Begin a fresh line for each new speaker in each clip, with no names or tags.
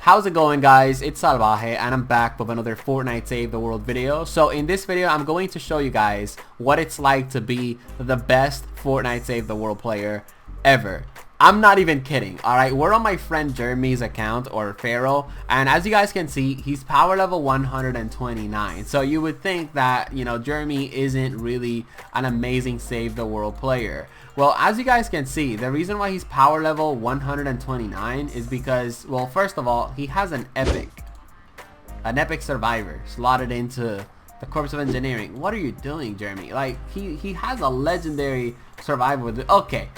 How's it going, guys? It's Salvaje and I'm back with another Fortnite Save the World video. So in this video I'm going to show you guys what it's like to be the best Fortnite Save the World player ever. I'm not even kidding. Alright, we're on my friend Jeremy's account, or Pharaoh, and as you guys can see, he's power level 129. So you would think that, you know, Jeremy isn't really an amazing Save the World player. Well, as you guys can see, the reason why he's power level 129 is because, well, first of all, he has an epic survivor slotted into the Corps of Engineering. What are you doing, Jeremy? Like, he has a legendary survivor with it. Okay,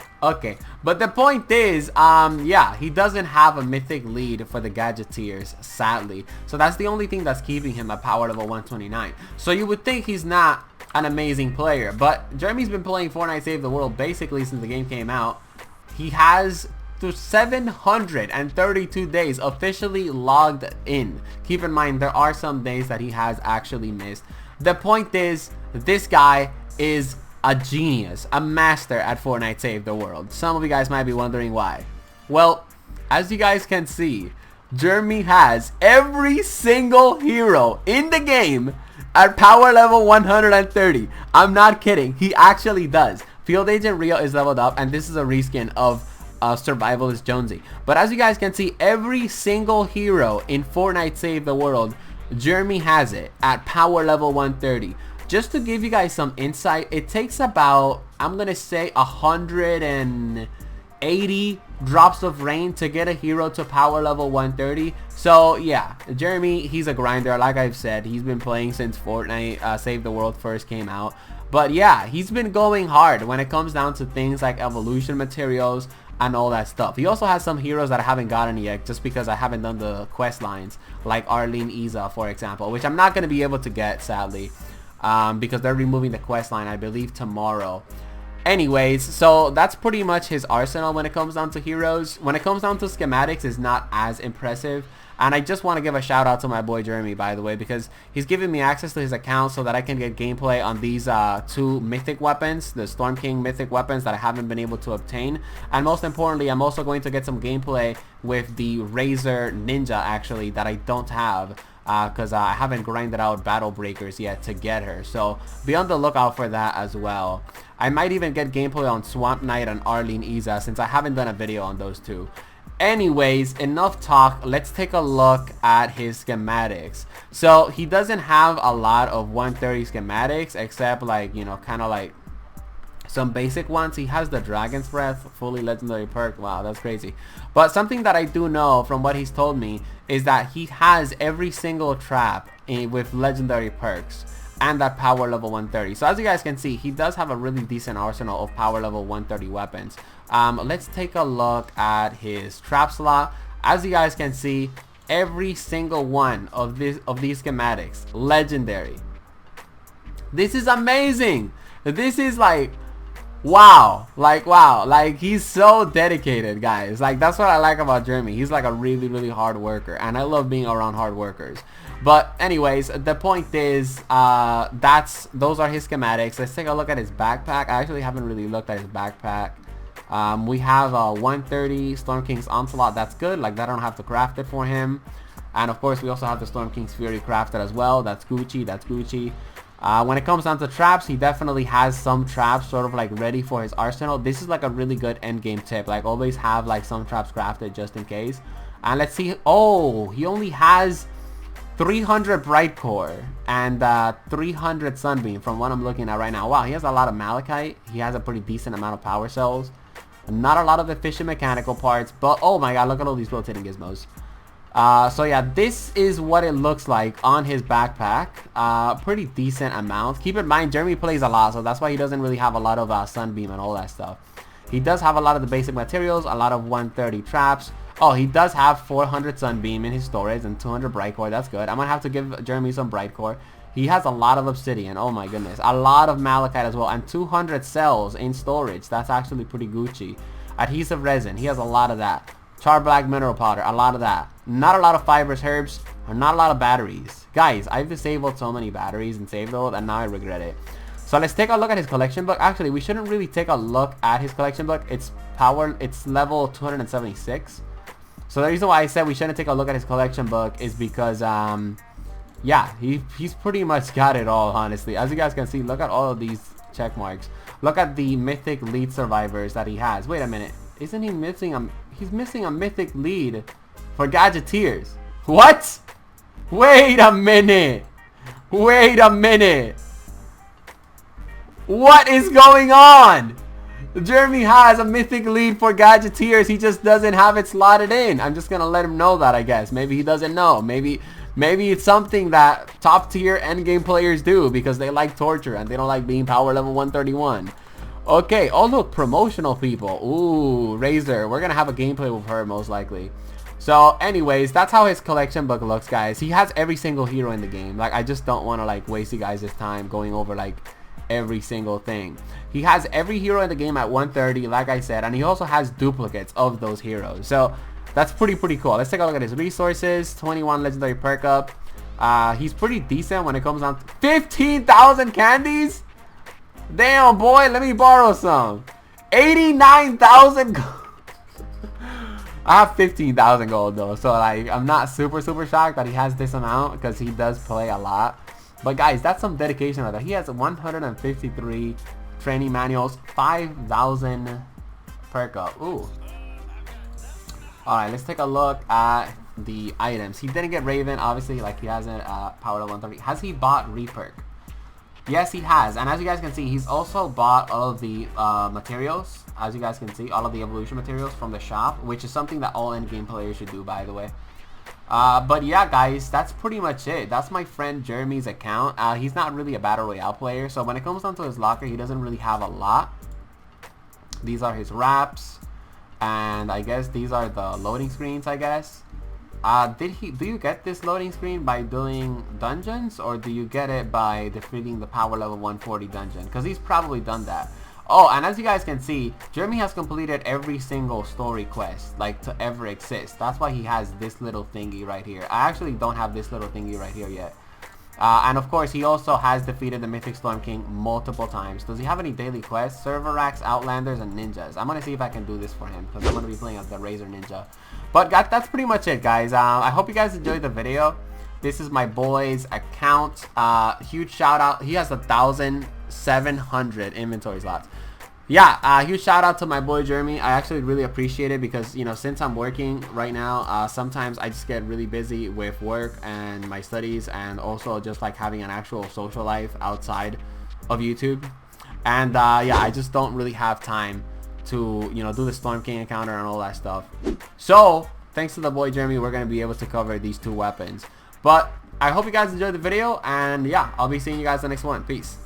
but the point is, yeah, he doesn't have a mythic lead for the gadgeteers, sadly. So that's the only thing that's keeping him at power level 129. So you would think he's not an amazing player, but Jeremy's been playing Fortnite Save the World basically since the game came out. He has to 732 days officially logged in. Keep in mind, there are some days that he has actually missed. The point is, this guy is a genius, a master at Fortnite Save the World. Some of you guys might be wondering why. Well, as you guys can see, Jeremy has every single hero in the game at power level 130. I'm not kidding. He actually does. Field Agent Rio is leveled up, and this is a reskin of Survivalist Jonesy. But as you guys can see, every single hero in Fortnite Save the World, Jeremy has it at power level 130. Just to give you guys some insight, it takes about, I'm gonna say, 180 drops of rain to get a hero to power level 130. So yeah, Jeremy, he's a grinder. Like I've said, he's been playing since Fortnite Save the World first came out. But yeah, he's been going hard when it comes down to things like evolution materials and all that stuff. He also has some heroes that I haven't gotten yet, just because I haven't done the quest lines, like Arlene Isa, for example, which I'm not going to be able to get, sadly, because they're removing the quest line, I believe, tomorrow. Anyways, so that's pretty much his arsenal when it comes down to heroes. When it comes down to schematics, it's not as impressive. And I just want to give a shout out to my boy Jeremy, by the way, because he's giving me access to his account so that I can get gameplay on these two mythic weapons, the Storm King mythic weapons that I haven't been able to obtain. And most importantly, I'm also going to get some gameplay with the Razor Ninja, actually, that I don't have, because I haven't grinded out Battle Breakers yet to get her. So be on the lookout for that as well. I might even get gameplay on Swamp Knight and Arlene Isa, since I haven't done a video on those two. Anyways, enough talk. Let's take a look at his schematics. So he doesn't have a lot of 130 schematics, except, like, you know, kind of like some basic ones. He has the Dragon's Breath, fully legendary perk. Wow, that's crazy. But something that I do know from what he's told me is that he has every single trap with legendary perks and that power level 130. So as you guys can see, he does have a really decent arsenal of power level 130 weapons. Let's take a look at his trap slot. As you guys can see, every single one of these schematics legendary. This is amazing. This is like wow, like he's so dedicated, guys. Like, that's what I like about Jeremy. He's like a really hard worker, and I love being around hard workers. But anyways, the point is, those are his schematics. Let's take a look at his backpack. I actually haven't really looked at his backpack. We have a 130 Storm King's Onslaught. That's good. Like, that I don't have to craft it for him. And of course, we also have the Storm King's Fury crafted as well. That's Gucci. That's Gucci. When it comes down to traps, he definitely has some traps sort of like ready for his arsenal. This is like a really good end game tip. Like, always have like some traps crafted just in case. And let's see. Oh, he only has 300 Bright Core and 300 Sunbeam from what I'm looking at right now. Wow, he has a lot of Malachite. He has a pretty decent amount of power cells. Not a lot of efficient mechanical parts, but oh my god, look at all these rotating gizmos. So yeah, this is what it looks like on his backpack. Pretty decent amount. Keep in mind, Jeremy plays a lot, so that's why he doesn't really have a lot of Sunbeam and all that stuff. He does have a lot of the basic materials, a lot of 130 traps. Oh, he does have 400 Sunbeam in his storage and 200 Bright Core. That's good. I'm gonna have to give Jeremy some Bright Core. He has a lot of Obsidian. Oh my goodness. A lot of Malachite as well. And 200 cells in storage. That's actually pretty Gucci. Adhesive resin. He has a lot of that. Char black mineral powder. A lot of that. Not a lot of fibrous herbs. Or not a lot of batteries. Guys, I've disabled so many batteries in Save World, and now I regret it. So let's take a look at his collection book. Actually, we shouldn't really take a look at his collection book. It's level 276. So the reason why I said we shouldn't take a look at his collection book is because yeah, he's pretty much got it all, honestly. As you guys can see, look at all of these check marks. Look at the mythic lead survivors that he has. Wait a minute, isn't he missing a, he's missing a mythic lead for gadgeteers? What? Wait a minute. Wait a minute. What is going on? Jeremy has a mythic lead for gadgeteers. He just doesn't have it slotted in. I'm just gonna let him know that, I guess. Maybe he doesn't know. Maybe it's something that top tier endgame players do because they like torture and they don't like being power level 131. Okay. Oh look, promotional people. Ooh, Razor. We're gonna have a gameplay with her most likely. So anyways, that's how his collection book looks, guys. He has every single hero in the game. Like, I just don't want to like waste you guys' time going over like every single thing. He has every hero in the game at 130, like I said, and he also has duplicates of those heroes. So that's pretty cool. Let's take a look at his resources. 21 legendary perk up. He's pretty decent when it comes down to 15,000 candies. Damn, boy, let me borrow some. 89,000 I have 15,000 gold though, so like I'm not super shocked that he has this amount because he does play a lot. But guys, that's some dedication right there. He has 153 training manuals, 5,000 perk up. Ooh. Alright, let's take a look at the items. He didn't get Raven, obviously, like he hasn't powered up 130. Has he bought reperk? Yes, he has. And as you guys can see, he's also bought all of the materials. As you guys can see, all of the evolution materials from the shop, which is something that all endgame players should do, by the way. But yeah, guys, that's pretty much it. That's my friend Jeremy's account. He's not really a battle royale player, so when it comes down to his locker, he doesn't really have a lot. These are his wraps, and I guess these are the loading screens, I guess. Do you get this loading screen by doing dungeons, or do you get it by defeating the power level 140 dungeon? Because he's probably done that. Oh, and as you guys can see, Jeremy has completed every single story quest, like, to ever exist. That's why he has this little thingy right here. I actually don't have this little thingy right here yet. And of course, he also has defeated the Mythic Storm King multiple times. Does he have any daily quests? Server racks, outlanders, and ninjas. I'm gonna see if I can do this for him, because I'm gonna be playing as the Razor Ninja. But that's pretty much it, guys. I hope you guys enjoyed the video. This is my boy's account. Huge shout out. He has 1,700 inventory slots. Yeah, huge shout out to my boy Jeremy. I actually really appreciate it because, you know, since I'm working right now, sometimes I just get really busy with work and my studies, and also just like having an actual social life outside of YouTube. And yeah, I just don't really have time to, you know, do the Storm King encounter and all that stuff. So thanks to the boy Jeremy, we're gonna be able to cover these two weapons. But I hope you guys enjoyed the video, and yeah, I'll be seeing you guys in the next one. Peace.